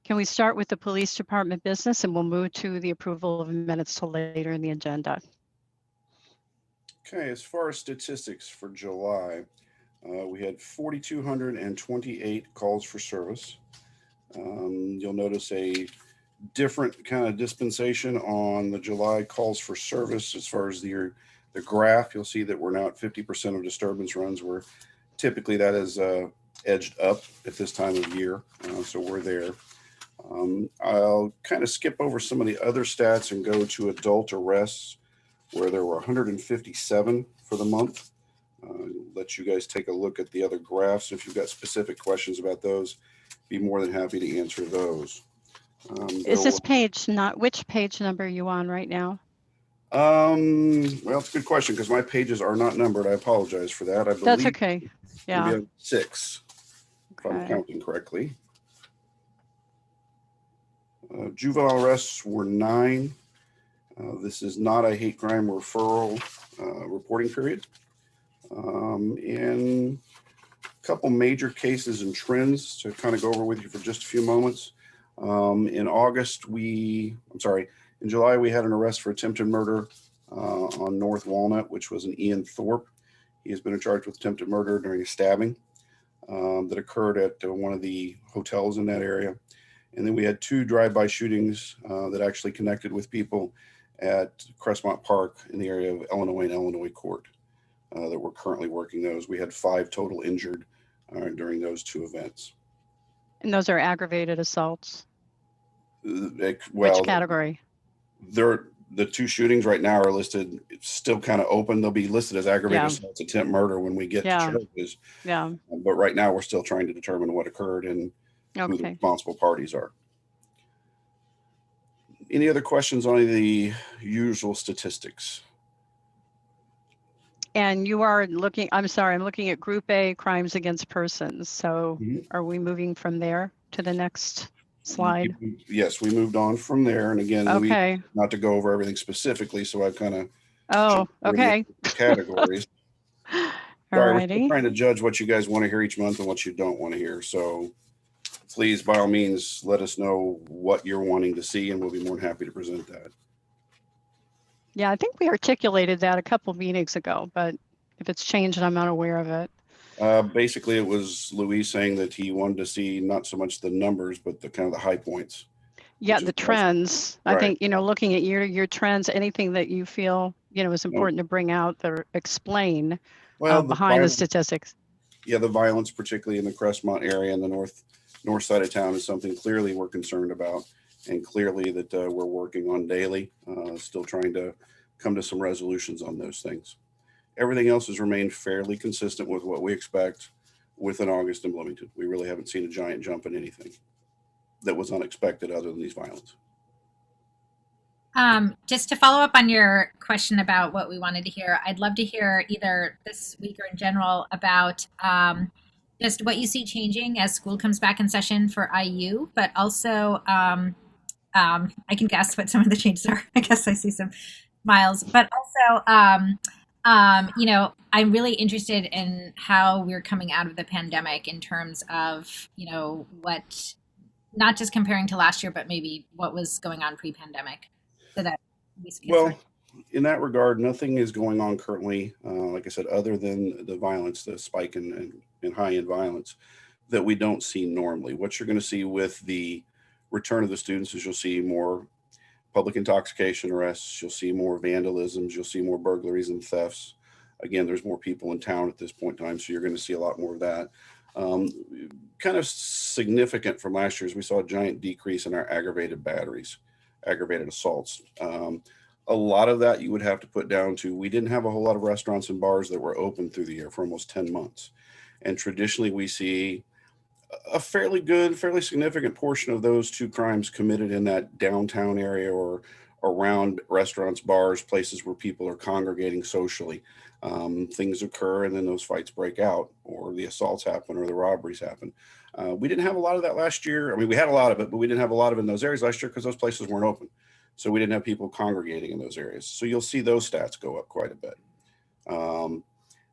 Can we start with the police department business and we'll move to the approval of minutes till later in the agenda? Okay, as far as statistics for July, we had 4,228 calls for service. You'll notice a different kind of dispensation on the July calls for service as far as the graph. You'll see that we're now at 50% of disturbance runs, where typically that is edged up at this time of year, so we're there. I'll kind of skip over some of the other stats and go to adult arrests, where there were 157 for the month. Let you guys take a look at the other graphs. If you've got specific questions about those, be more than happy to answer those. Is this page not, which page number are you on right now? Well, it's a good question because my pages are not numbered. I apologize for that. I believe that's okay. Yeah. We have 6, if I'm counting correctly. Juvenile arrests were 9. This is not a hate crime referral reporting period. And a couple major cases and trends to kind of go over with you for just a few moments. In July, we had an arrest for attempted murder on North Walnut, which was an Ian Thorpe. He has been charged with attempted murder during a stabbing that occurred at one of the hotels in that area. And then we had 2 drive-by shootings that actually connected with people at Crestmont Park in the area of Illinois and Illinois Court that we're currently working those. We had 5 total injured during those 2 events. And those are aggravated assaults? Well, which category? The 2 shootings right now are listed, it's still kind of open. They'll be listed as aggravated assaults, attempt murder when we get to charges. Yeah. But right now we're still trying to determine what occurred and who the responsible parties are. Any other questions on any of the usual statistics? And you are looking, I'm looking at Group A, crimes against persons. So are we moving from there to the next slide? Yes, we moved on from there. And again, not to go over everything specifically, so I've kind of categories. Sorry, we're still trying to judge what you guys want to hear each month and what you don't want to hear. So please, by all means, let us know what you're wanting to see, and we'll be more than happy to present that. Yeah, I think we articulated that a couple meetings ago, but if it's changed, I'm not aware of it. Basically, it was Louis saying that he wanted to see not so much the numbers, but the kind of the high points. Yeah, the trends. I think, looking at your trends, anything that you feel, is important to bring out or explain behind the statistics. Yeah, the violence, particularly in the Crestmont area and the north side of town, is something clearly we're concerned about, and clearly that we're working on daily, still trying to come to some resolutions on those things. Everything else has remained fairly consistent with what we expect within August in Bloomington. We really haven't seen a giant jump in anything that was unexpected other than these violence. Just to follow up on your question about what we wanted to hear, I'd love to hear either this week or in general about just what you see changing as school comes back in session for IU, but also I can guess what some of the changes are. I guess I see some smiles, but also I'm really interested in how we're coming out of the pandemic in terms of, what, not just comparing to last year, but maybe what was going on pre-pandemic. So that in that regard, nothing is going on currently, like I said, other than the violence, the spike in high-end violence that we don't see normally. What you're going to see with the return of the students is you'll see more public intoxication arrests, you'll see more vandalisms, you'll see more burglaries and thefts. Again, there's more people in town at this point in time, so you're going to see a lot more of that. Kind of significant from last year is we saw a giant decrease in our aggravated batteries, aggravated assaults. A lot of that you would have to put down to, we didn't have a whole lot of restaurants and bars that were open through the year for almost 10 months. And traditionally we see a fairly significant portion of those 2 crimes committed in that downtown area or around restaurants, bars, places where people are congregating socially. Things occur and then those fights break out, or the assaults happen, or the robberies happen. We didn't have a lot of that last year. I mean, we had a lot of it, but we didn't have a lot of it in those areas last year because those places weren't open. So we didn't have people congregating in those areas. So you'll see those stats go up quite a bit.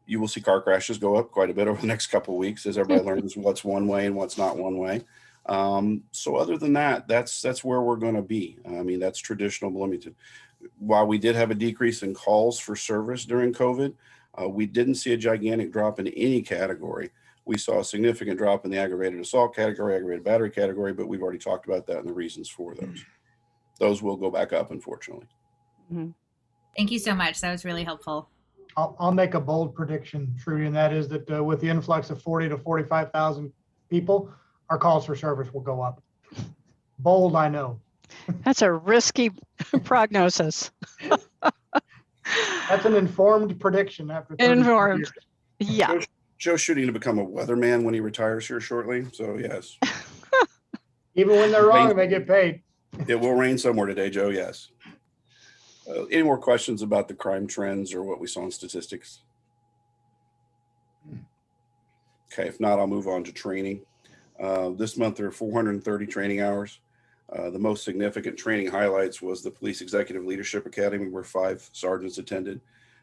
You will see car crashes go up quite a bit over the next couple of weeks as everybody learns what's one way and what's not one way. So other than that, that's where we're going to be. I mean, that's traditional Bloomington. While we did have a decrease in calls for service during COVID, we didn't see a gigantic drop in any category. We saw a significant drop in the aggravated assault category, aggravated battery category, but we've already talked about that and the reasons for those. Those will go back up, unfortunately. Mhm. Thank you so much. That was really helpful. I'll make a bold prediction, Trudy, and that is that with the influx of 40 to 45,000 people, our calls for service will go up. Bold, I know. That's a risky prognosis. That's an informed prediction after 34 Informed. years. Yeah. Joe's shooting to become a weatherman when he retires here shortly. So yes. Even when they're wrong, they get paid. It will rain somewhere today, Joe. Yes. Any more questions about the crime trends or what we saw in statistics? Okay, if not, I'll move on to training. This month there are 430 training hours. The most significant training highlights was the Police Executive Leadership Academy, where 5 sergeants attended.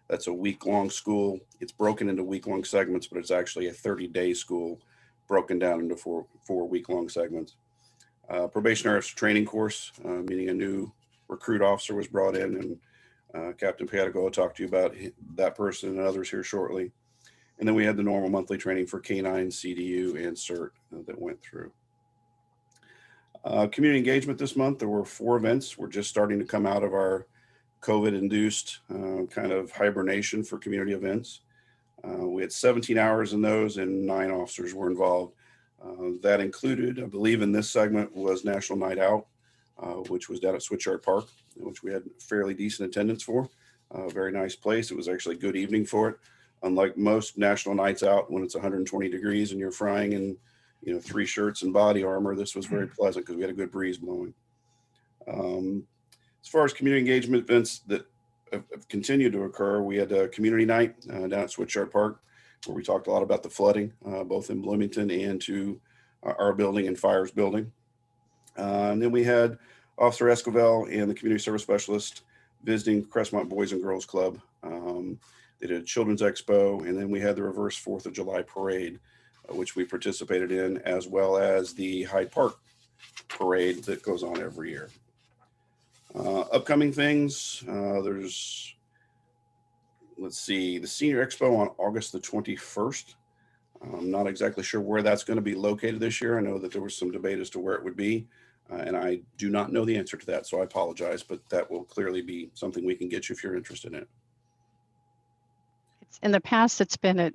That's a week-long school. It's broken into week-long segments, but it's actually a 30-day school broken down into four week-long segments. Probationary officer training course, meaning a new recruit officer was brought in, and Captain Piatico will talk to you about that person and others here shortly. And then we had the normal monthly training for K9, CDU, and CERT that went through. Community engagement this month, there were 4 events. We're just starting to come out of our COVID-induced kind of hibernation for community events. We had 17 hours in those, and 9 officers were involved. That included, I believe in this segment, was National Night Out, which was down at Switchyard Park, which we had fairly decent attendance for. Very nice place. It was actually a good evening for it. Unlike most national nights out when it's 120 degrees and you're frying in 3 shirts and body armor, this was very pleasant because we had a good breeze blowing. As far as community engagement events that have continued to occur, we had a community night down at Switchyard Park, where we talked a lot about the flooding, both in Bloomington and to our building and fires building. And then we had Officer Escovel and the community service specialist visiting Crestmont Boys and Girls Club. They did a children's expo, and then we had the reverse 4th of July parade, which we participated in, as well as the Hyde Park parade that goes on every year. Upcoming things, there's, let's see, the Senior Expo on August the 21st. I'm not exactly sure where that's going to be located this year. I know that there was some debate as to where it would be, and I do not know the answer to that, so I apologize, but that will clearly be something we can get you if you're interested in it. In the past, it's been at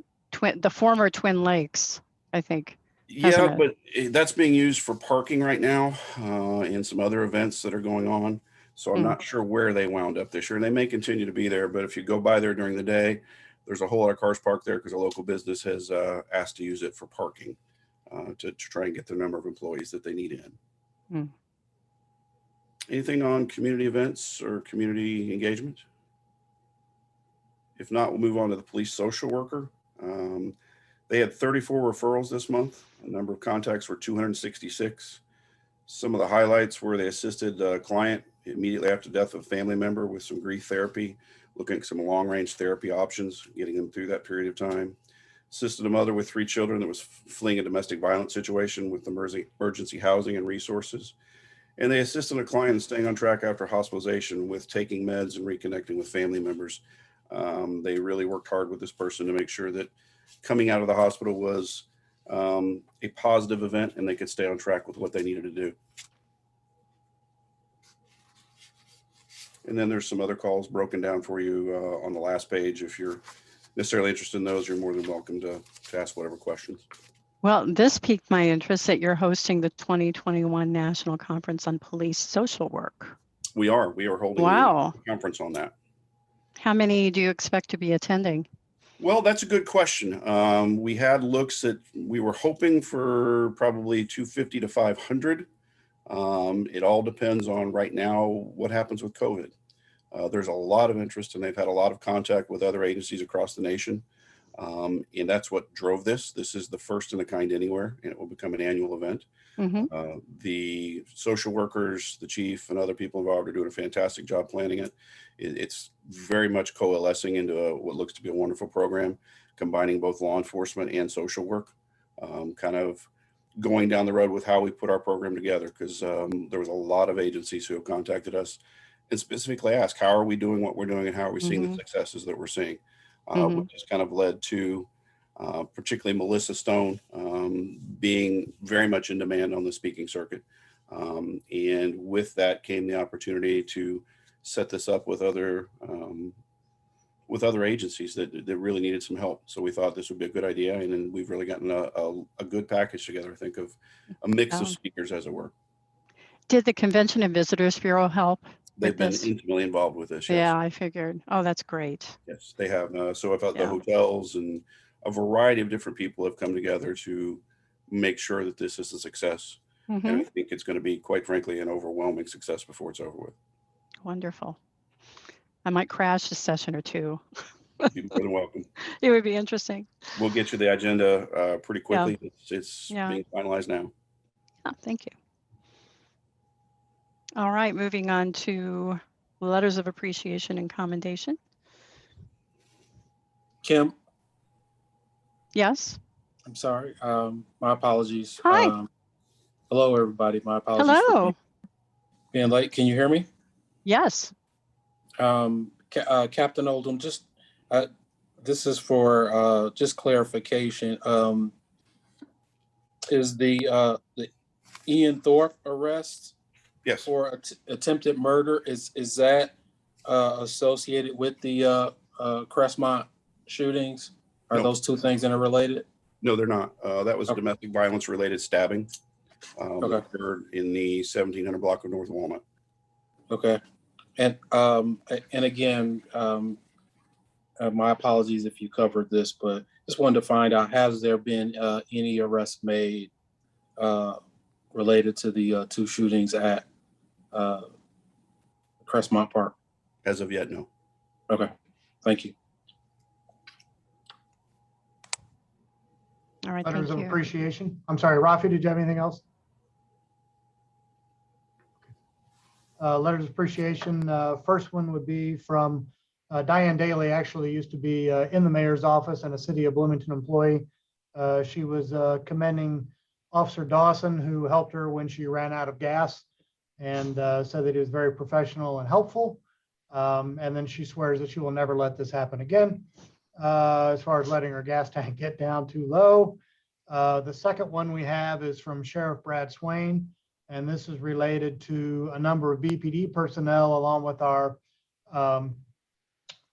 the former Twin Lakes, I think. Yeah, but that's being used for parking right now and some other events that are going on. So I'm not sure where they wound up this year. And they may continue to be there, but if you go by there during the day, there's a whole lot of cars parked there because a local business has asked to use it for parking to try and get the number of employees that they need in. Anything on community events or community engagement? If not, we'll move on to the police social worker. They had 34 referrals this month. The number of contacts were 266. Some of the highlights were they assisted a client immediately after the death of a family member with some grief therapy, looking at some long-range therapy options, getting them through that period of time. Assisted a mother with 3 children that was fleeing a domestic violence situation with emergency housing and resources. And they assisted a client in staying on track after hospitalization with taking meds and reconnecting with family members. They really worked hard with this person to make sure that coming out of the hospital was a positive event and they could stay on track with what they needed to do. And then there's some other calls broken down for you on the last page. If you're necessarily interested in those, you're more than welcome to ask whatever questions. Well, this piqued my interest that you're hosting the 2021 National Conference on Police Social Work. We are holding a conference on that. How many do you expect to be attending? Well, that's a good question. We had looks at, we were hoping for probably 250 to 500. It all depends on right now what happens with COVID. There's a lot of interest and they've had a lot of contact with other agencies across the nation. And that's what drove this. This is the first in a kind anywhere, and it will become an annual event. The social workers, the chief, and other people involved are doing a fantastic job planning it. It's very much coalescing into what looks to be a wonderful program, combining both law enforcement and social work, kind of going down the road with how we put our program together, because there was a lot of agencies who have contacted us and specifically asked, how are we doing what we're doing and how are we seeing the successes that we're seeing, which has kind of led to particularly Melissa Stone being very much in demand on the speaking circuit. And with that came the opportunity to set this up with other agencies that really needed some help. So we thought this would be a good idea. And then we've really gotten a good package together, I think, of a mix of speakers, as it were. Did the Convention and Visitors Bureau help? They've been intimately involved with this. Yes. Yeah, I figured. Oh, that's great. Yes, they have. So I thought the hotels and a variety of different people have come together to make sure that this is a success. And I think it's going to be, quite frankly, an overwhelming success before it's over with. Wonderful. I might crash a session or two. You're more than welcome. It would be interesting. We'll get you the agenda pretty quickly. It's being finalized now. Oh, thank you. All right, moving on to letters of appreciation and commendation. Kim? Yes? I'm sorry. My apologies. Hi. Hello, everybody. My apologies. Hello. For being late. Can you hear me? Yes. Captain Oldham, just this is for just clarification. Is the Ian Thorpe arrest for attempted murder, is that associated with the Crestmont shootings? Are those two things interrelated? No, they're not. That was a domestic violence related stabbing that occurred in the 1700 block of North Walnut. Okay. And again, my apologies if you covered this, but just wanted to find out, has there been any arrests made related to the two shootings at Crestmont Park? As of yet, no. Okay, thank you. All right, letters of appreciation. I'm sorry, Rafi, did you have anything else? Letters of appreciation. First one would be from Diane Daly, actually used to be in the mayor's office and a city of Bloomington employee. She was commending Officer Dawson, who helped her when she ran out of gas, and said that he was very professional and helpful. And then she swears that she will never let this happen again, as far as letting her gas tank get down too low. The second one we have is from Sheriff Brad Swain, and this is related to a number of BPD personnel along with our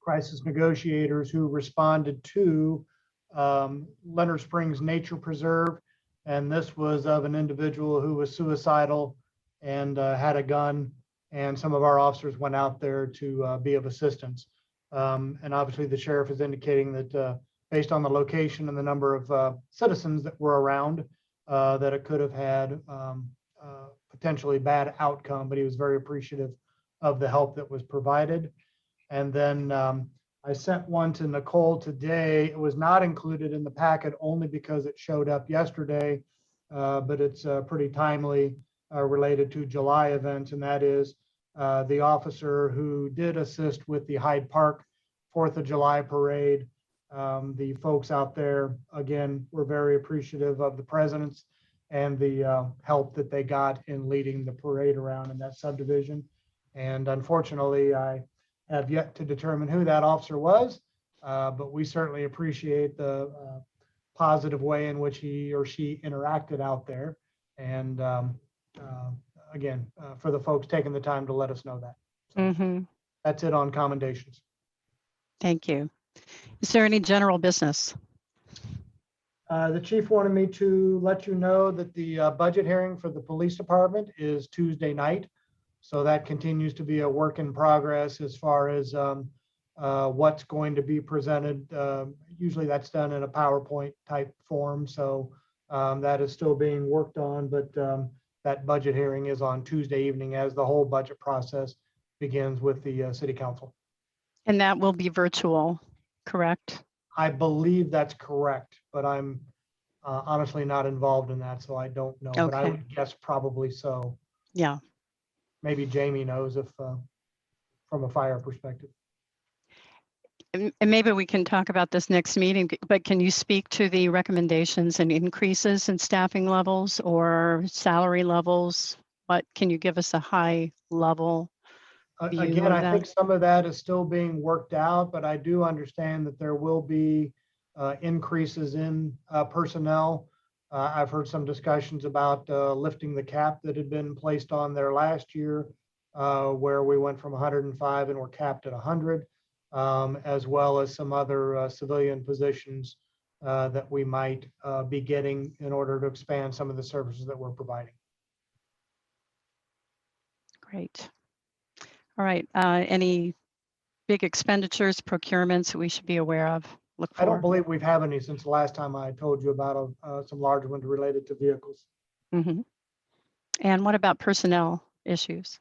crisis negotiators who responded to Leonard Springs Nature Preserve. And this was of an individual who was suicidal and had a gun, and some of our officers went out there to be of assistance. And obviously the sheriff is indicating that based on the location and the number of citizens that were around, that it could have had potentially bad outcome, but he was very appreciative of the help that was provided. And then I sent one to Nicole today. It was not included in the packet only because it showed up yesterday, but it's pretty timely related to July events, and that is the officer who did assist with the Hyde Park 4th of July parade. The folks out there, again, were very appreciative of the presidents and the help that they got in leading the parade around in that subdivision. And unfortunately, I have yet to determine who that officer was, but we certainly appreciate the positive way in which he or she interacted out there. And again, for the folks taking the time to let us know that. So that's it on commendations. Thank you. Is there any general business? The chief wanted me to let you know that the budget hearing for the police department is Tuesday night. So that continues to be a work in progress as far as what's going to be presented. Usually that's done in a PowerPoint type form. So that is still being worked on, but that budget hearing is on Tuesday evening as the whole budget process begins with the city council. And that will be virtual, correct? I believe that's correct, but I'm honestly not involved in that, so I don't know, but I would guess probably so. Yeah. Maybe Jamie knows if from a fire perspective. And maybe we can talk about this next meeting, but can you speak to the recommendations and increases in staffing levels or salary levels? What can you give us a high level view Again, of I that? think some of that is still being worked out, but I do understand that there will be increases in personnel. I've heard some discussions about lifting the cap that had been placed on there last year, where we went from 105 and we're capped at 100, as well as some other civilian positions that we might be getting in order to expand some of the services that we're providing. Great. All right. Any big expenditures, procurements that we should be aware of? Look for. I don't believe we've had any since the last time I told you about some large ones related to vehicles. Mm-hmm. And what about personnel issues?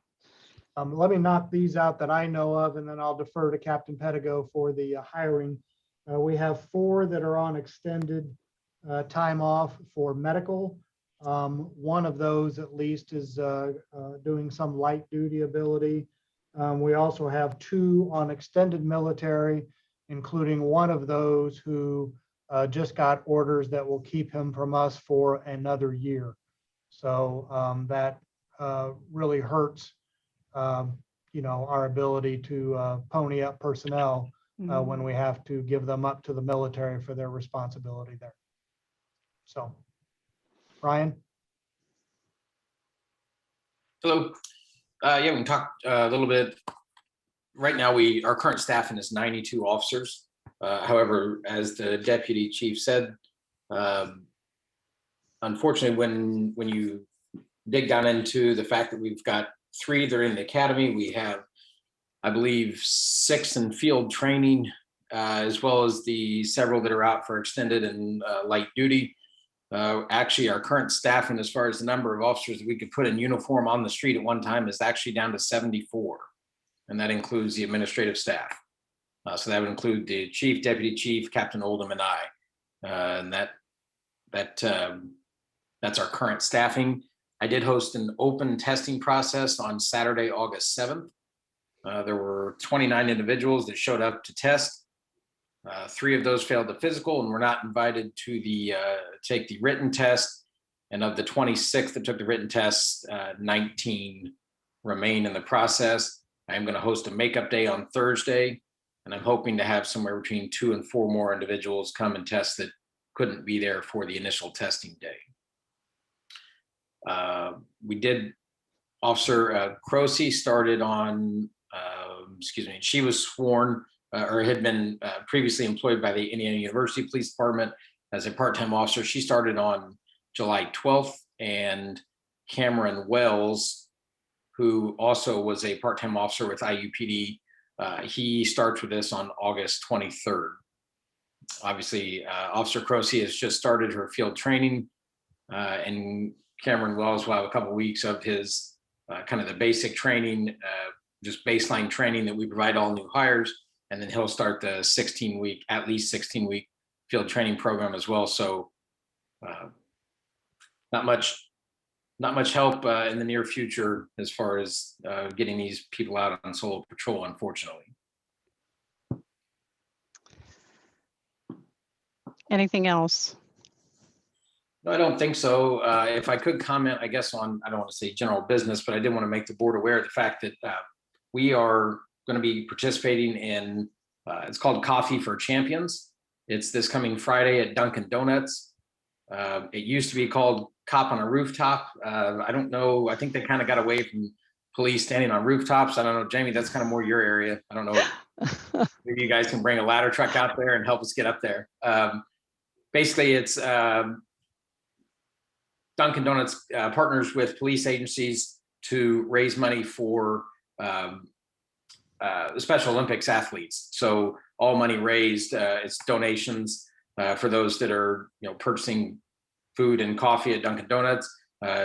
Let me knock these out that I know of, and then I'll defer to Captain Pedigo for the hiring. We have 4 that are on extended time off for medical. One of those at least is doing some light duty ability. We also have 2 on extended military, including one of those who just got orders that will keep him from us for another year. So that really hurts our ability to pony up personnel when we have to give them up to the military for their responsibility there. So, Ryan? Hello. Yeah, we can talk a little bit. Right now, our current staffing is 92 officers. However, as the deputy chief said, unfortunately, when you dig down into the fact that we've got 3 that are in the academy, we have, I believe, 6 in field training, as well as the several that are out for extended and light duty. Actually, our current staffing, as far as the number of officers that we could put in uniform on the street at one time, is actually down to 74. And that includes the administrative staff. So that would include the chief, deputy chief, Captain Oldham, and I. And that's our current staffing. I did host an open testing process on Saturday, August 7th. There were 29 individuals that showed up to test. 3 of those failed the physical and were not invited to take the written test. And of the 26 that took the written test, 19 remain in the process. I am going to host a makeup day on Thursday, and I'm hoping to have somewhere between 2 and 4 more individuals come and test that couldn't be there for the initial testing day. We did, Officer Croce started on, she was sworn or had been previously employed by the Indiana University Police Department as a part-time officer. She started on July 12th, and Cameron Wells, who also was a part-time officer with IUPD, he starts with us on August 23rd. Obviously, Officer Croce has just started her field training, and Cameron Wells will have a couple of weeks of his kind of the basic training, just baseline training that we provide all new hires, and then he'll start the 16-week, at least 16-week field training program as well. So not much help in the near future as far as getting these people out on solo patrol, unfortunately. Anything else? No, I don't think so. If I could comment, I guess, on, I don't want to say general business, but I did want to make the board aware of the fact that we are going to be participating in, it's called Coffee for Champions. It's this coming Friday at Dunkin' Donuts. It used to be called Cop on a Rooftop. I don't know. I think they kind of got away from police standing on rooftops. I don't know, Jamie, that's kind of more your area. I don't know. Maybe you guys can bring a ladder truck out there and help us get up there. Basically, it's Dunkin' Donuts partners with police agencies to raise money for the Special Olympics athletes. So all money raised, it's donations for those that are purchasing food and coffee at Dunkin' Donuts.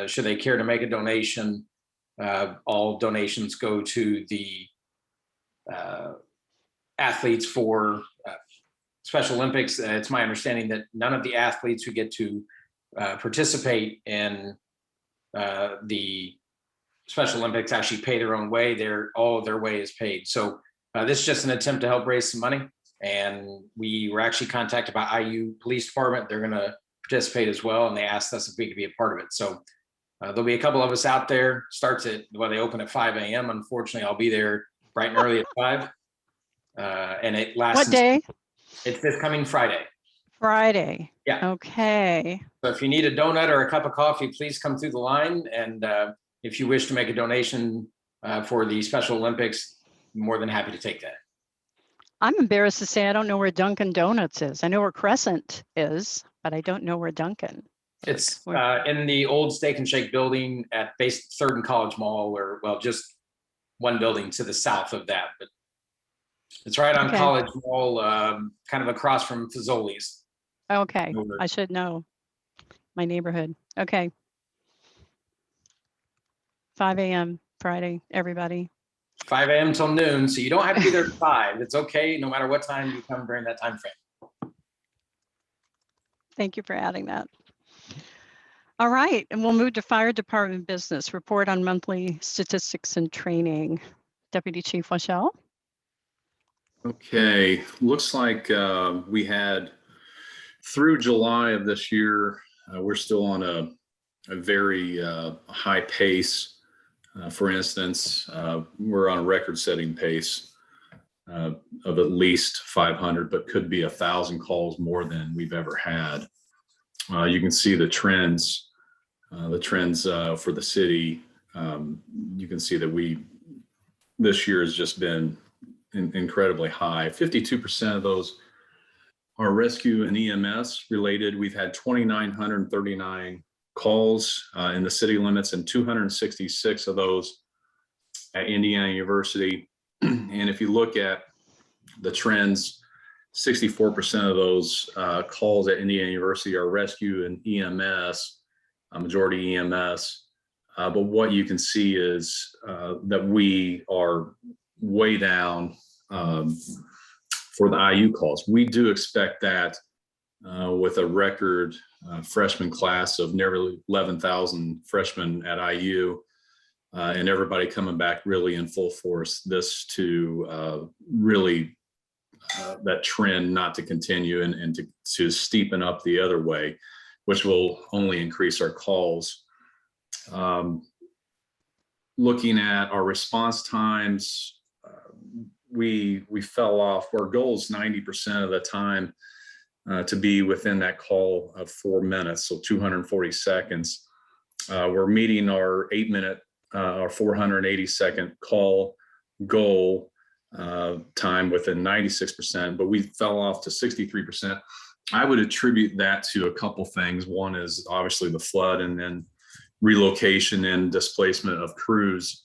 Should they care to make a donation, all donations go to the athletes for Special Olympics. It's my understanding that none of the athletes who get to participate in the Special Olympics actually pay their own way. All of their way is paid. So this is just an attempt to help raise some money. And we were actually contacted by IU Police Department. They're going to participate as well, and they asked us if we could be a part of it. So there'll be a couple of us out there. Starts at, well, they open at 5 a.m. Unfortunately, I'll be there bright and early at 5. And it lasts. What day? It's this coming Friday. Friday. Yeah. Okay. So if you need a donut or a cup of coffee, please come through the line. And if you wish to make a donation for the Special Olympics, I'm more than happy to take that. I'm embarrassed to say I don't know where Dunkin' Donuts is. I know where Crescent is, but I don't know where Dunkin'. It's in the old Steak and Shake building at base 3rd and College Mall, or, well, just one building to the south of that. But it's right on College Mall, kind of across from Fazoli's. Okay, I should know my neighborhood. Okay. 5 a.m. Friday, everybody. 5 a.m. till noon, so you don't have to be there at 5. It's okay, no matter what time you come during that time frame. Thank you for adding that. All right, and we'll move to Fire Department business. Report on monthly statistics and training. Deputy Chief Washell. Okay, looks like we had through July of this year, we're still on a very high pace. For instance, we're on a record-setting pace of at least 500, but could be 1,000 calls more than we've ever had. You can see the trends for the city. You can see that this year has just been incredibly high. 52% of those are rescue and EMS related. We've had 2,939 calls in the city limits, and 266 of those at Indiana University. And if you look at the trends, 64% of those calls at Indiana University are rescue and EMS, majority EMS. But what you can see is that we are way down for the IU calls. We do expect that with a record freshman class of nearly 11,000 freshmen at IU, and everybody coming back really in full force, this to really that trend not to continue and to steepen up the other way, which will only increase our calls. Looking at our response times, we fell off. Our goal is 90% of the time to be within that call of 4 minutes, so 240 seconds. We're meeting our 8-minute, our 480-second call goal time within 96%, but we fell off to 63%. I would attribute that to a couple things. One is obviously the flood, and then relocation and displacement of crews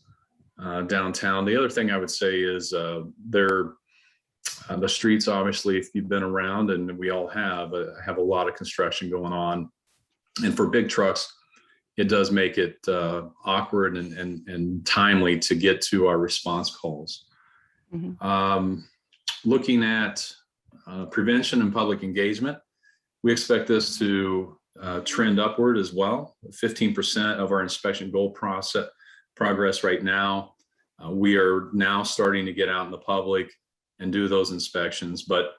downtown. The other thing I would say is the streets, obviously, if you've been around, and we all have a lot of construction going on. And for big trucks, it does make it awkward and timely to get to our response calls. Mm-hmm. Looking at prevention and public engagement, we expect this to trend upward as well. 15% of our inspection goal progress right now. We are now starting to get out in the public and do those inspections. But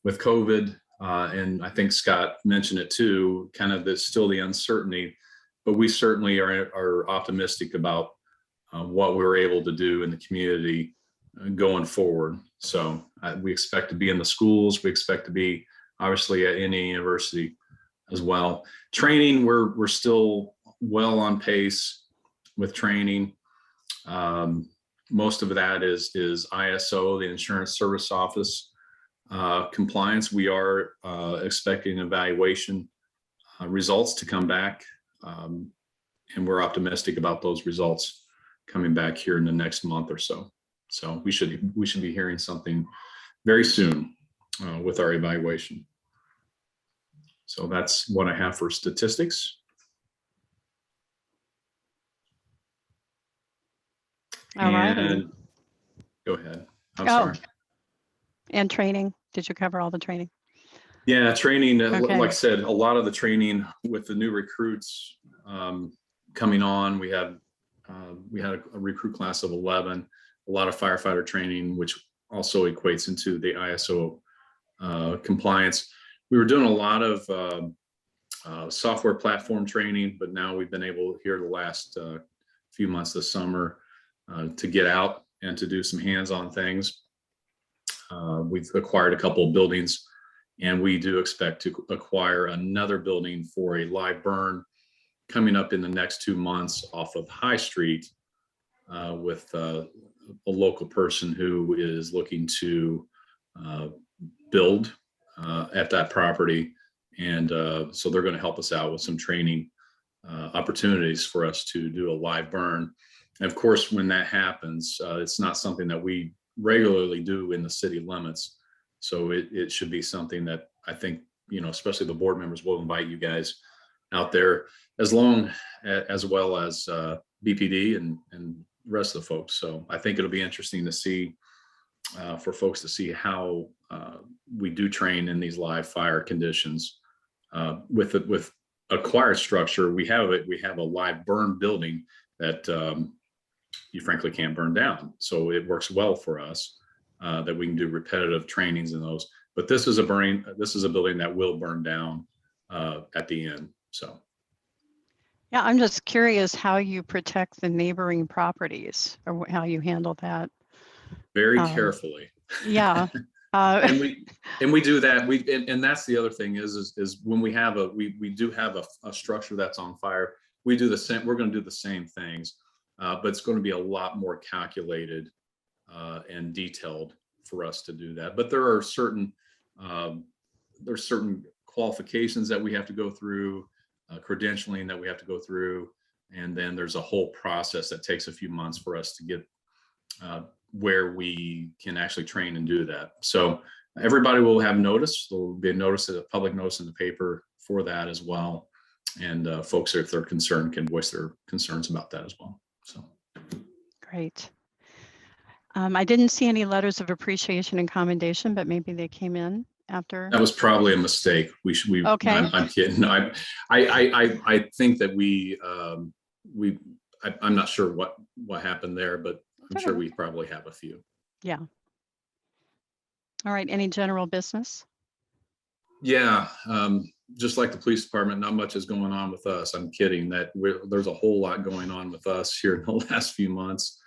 with COVID, and I think Scott mentioned it too, kind of still the uncertainty, but we certainly are optimistic about what we're able to do in the community going forward. So we expect to be in the schools. We expect to be obviously at any university as well. Training, we're still well on pace with training. Most of that is ISO, the Insurance Service Office compliance. We are expecting evaluation results to come back, and we're optimistic about those results coming back here in the next month or so. So we should be hearing something very soon with our evaluation. So that's what I have for statistics. All right. Go ahead. I'm sorry. And training. Did you cover all the training? Yeah, training. Okay. Like I said, a lot of the training with the new recruits coming on. We had a recruit class of 11. A lot of firefighter training, which also equates into the ISO compliance. We were doing a lot of software platform training, but now we've been able here the last few months this summer to get out and to do some hands-on things. We've acquired a couple of buildings, and we do expect to acquire another building for a live burn coming up in the next 2 months off of High Street with a local person who is looking to build at that property. And so they're going to help us out with some training opportunities for us to do a live burn. And of course, when that happens, it's not something that we regularly do in the city limits. So it should be something that I think, especially the board members will invite you guys out there, as well as BPD and the rest of the folks. So I think it'll be interesting to see for folks to see how we do train in these live fire conditions. With acquired structure, we have a live burn building that you frankly can't burn down. So it works well for us that we can do repetitive trainings in those. But this is a building that will burn down at the end. So. Yeah, I'm just curious how you protect the neighboring properties or how you handle that. Very carefully. Yeah. And we do that. And that's the other thing is when we have we do have a structure that's on fire, we do the same. We're going to do the same things, but it's going to be a lot more calculated and detailed for us to do that. But there are certain qualifications that we have to go through, credentialing that we have to go through, and then there's a whole process that takes a few months for us to get where we can actually train and do that. So everybody will have notice. There'll be a public notice in the paper for that as well. And folks, if they're concerned, can voice their concerns about that as well. So great. I didn't see any letters of appreciation and commendation, but maybe they came in after. That was probably a mistake. Okay. I'm kidding. I think that I'm not sure what happened there, but I'm sure we probably have a few. Yeah. All right. Any general business? Yeah. Just like the police department, not much is going on with us. I'm kidding. There's a whole lot going on with us here in the last few months.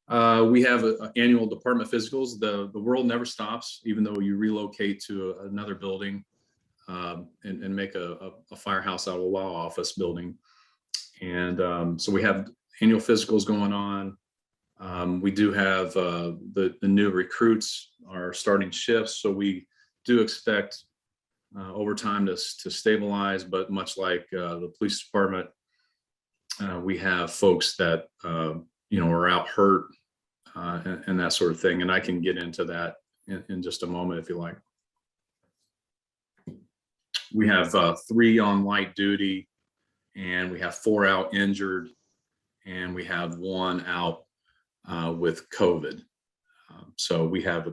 We have annual department physicals. The world never stops, even though you relocate to another building and make a firehouse out of a law office building. And so we have annual physicals going on. We do have the new recruits are starting shifts, so we do expect overtime to stabilize. But much like the police department, we have folks that are out hurt and that sort of thing. And I can get into that in just a moment if you like. We have 3 on light duty, and we have 4 out injured, and we have 1 out with COVID. So we have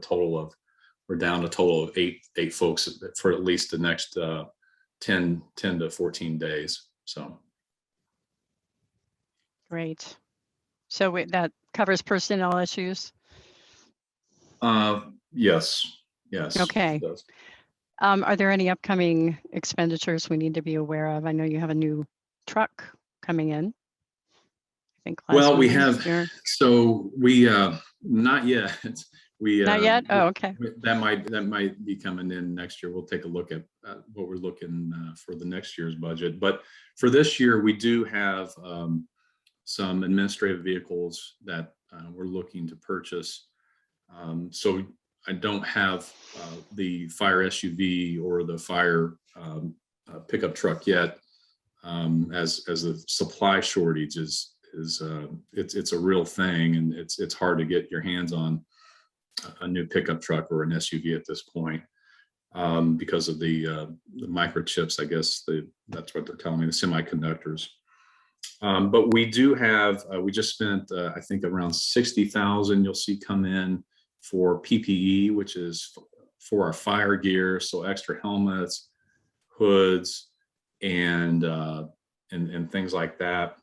we're down a total of 8 folks for at least the next 10 to 14 days. So. Great. So that covers personnel issues? Yes. Okay. Are there any upcoming expenditures we need to be aware of? I know you have a new truck coming in. I think. Well, we have. So we not yet. Not yet. Oh, okay. That might be coming in next year. We'll take a look at what we're looking for the next year's budget. But for this year, we do have some administrative vehicles that we're looking to purchase. So I don't have the fire SUV or the fire pickup truck yet, as the supply shortage is it's a real thing, and it's hard to get your hands on a new pickup truck or an SUV at this point because of the microchips. I guess that's what they're telling me, the semiconductors. But we do have, we just spent, I think around 60,000 you'll see come in for PPE, which is for our fire gear. So extra helmets, hoods, and things like that,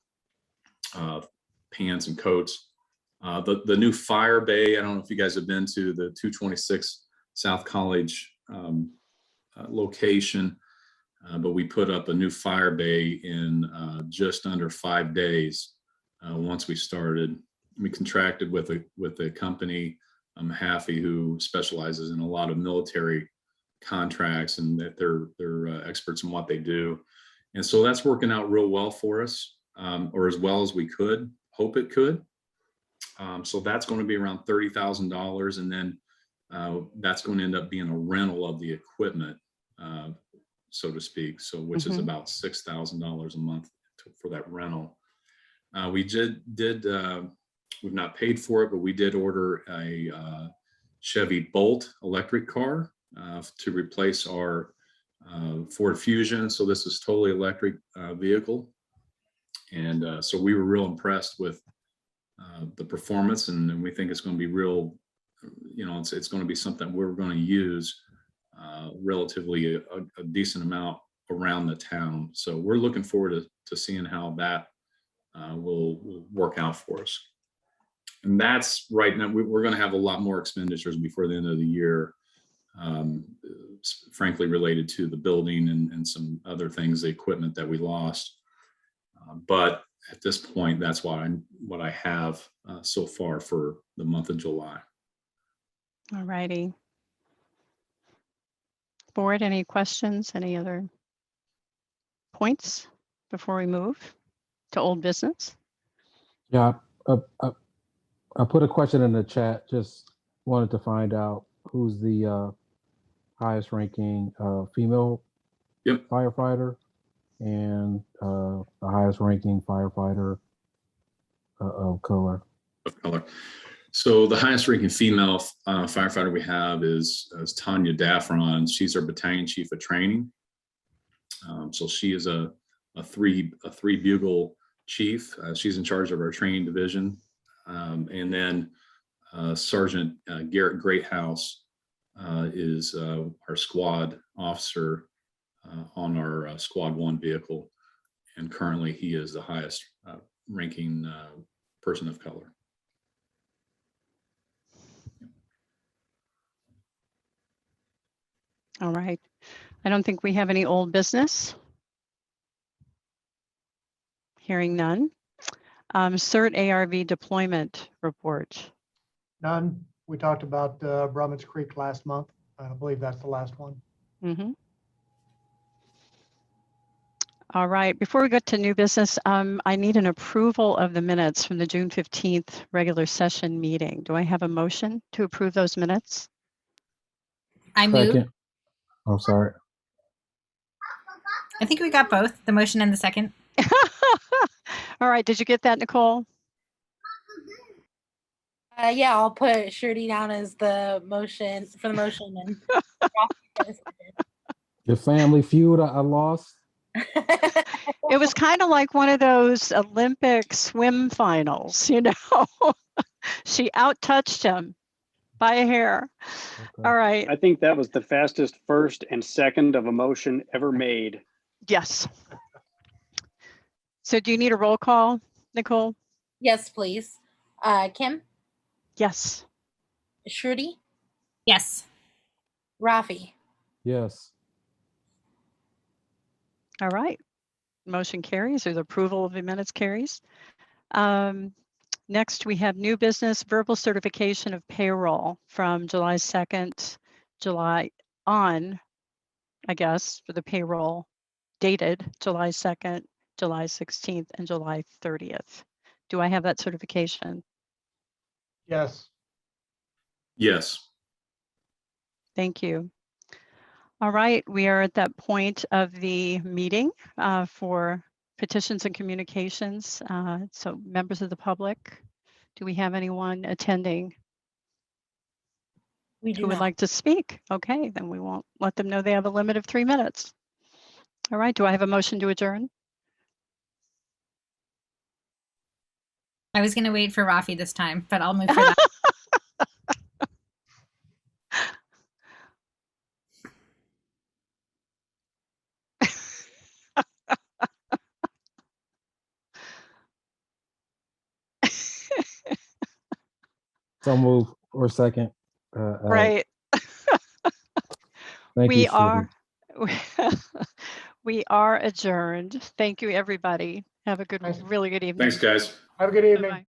pants and coats. The new fire bay, I don't know if you guys have been to the 226 South College location, but we put up a new fire bay in just under 5 days. Once we started, we contracted with a company, Haffey, who specializes in a lot of military contracts, and that they're experts in what they do. And so that's working out real well for us, or as well as we could hope it could. So that's going to be around $30,000, and then that's going to end up being a rental of the equipment, so to speak. So which is about $6,000 a month for that rental. We we've not paid for it, but we did order a Chevy Bolt electric car to replace our Ford Fusion. So this is totally electric vehicle. And so we were real impressed with the performance, and we think it's going to be real, it's going to be something we're going to use relatively a decent amount around the town. So we're looking forward to seeing how that will work out for us. And that's right now, we're going to have a lot more expenditures before the end of the year, frankly, related to the building and some other things, the equipment that we lost. But at this point, that's what I have so far for the month of July. All righty. Board, any questions, any other points before we move to old business? Yeah, I put a question in the chat. Just wanted to find out who's the highest ranking female firefighter and the highest ranking firefighter of color. So the highest ranking female firefighter we have is Tanya Daffron. She's our battalion chief of training. So she is a three bugle chief. She's in charge of our training division. And then Sergeant Garrett Greathouse is our squad officer on our Squad 1 vehicle. And currently he is the highest ranking person of color. All right. I don't think we have any old business. Hearing none. CERT ARV deployment report. None. We talked about Brummets Creek last month. I believe that's the last one. All right. Before we get to new business, I need an approval of the minutes from the June 15th regular session meeting. Do I have a motion to approve those minutes? I move. Second. I'm sorry. I think we got both, the motion and the second. All right. Did you get that, Nicole? Yeah, I'll put Shirley down as the motion for the motion and The Family Feud, I lost. It was kind of like one of those Olympic swim finals, She out-touched him by a hair. Okay. All right. I think that was the fastest first and second of a motion ever made. Yes. So do you need a roll call, Nicole? yes, please. Kim, Yes. Shruti, Yes. Rafi. Yes. All right. Motion carries, or the approval of the minutes carries. Next, we have new business verbal certification of payroll from July 2nd, July on, I guess, for the payroll dated July 2nd, July 16th, and July 30th. Do I have that certification? Yes. Yes. Thank you. All right, we are at that point of the meeting for petitions and communications. So members of the public, do we have anyone attending We do who would not. like to speak? Okay, then we won't let them know they have a limit of 3 minutes. All right, do I have a motion to adjourn? I was going to wait for Rafi this time, but I'll move for that. So move or second. Right. Thank you, We Shruti. are, we are adjourned. Thank you, everybody. Have a good, Thanks. really good evening. Thanks, guys. Have a good evening. Bye-bye.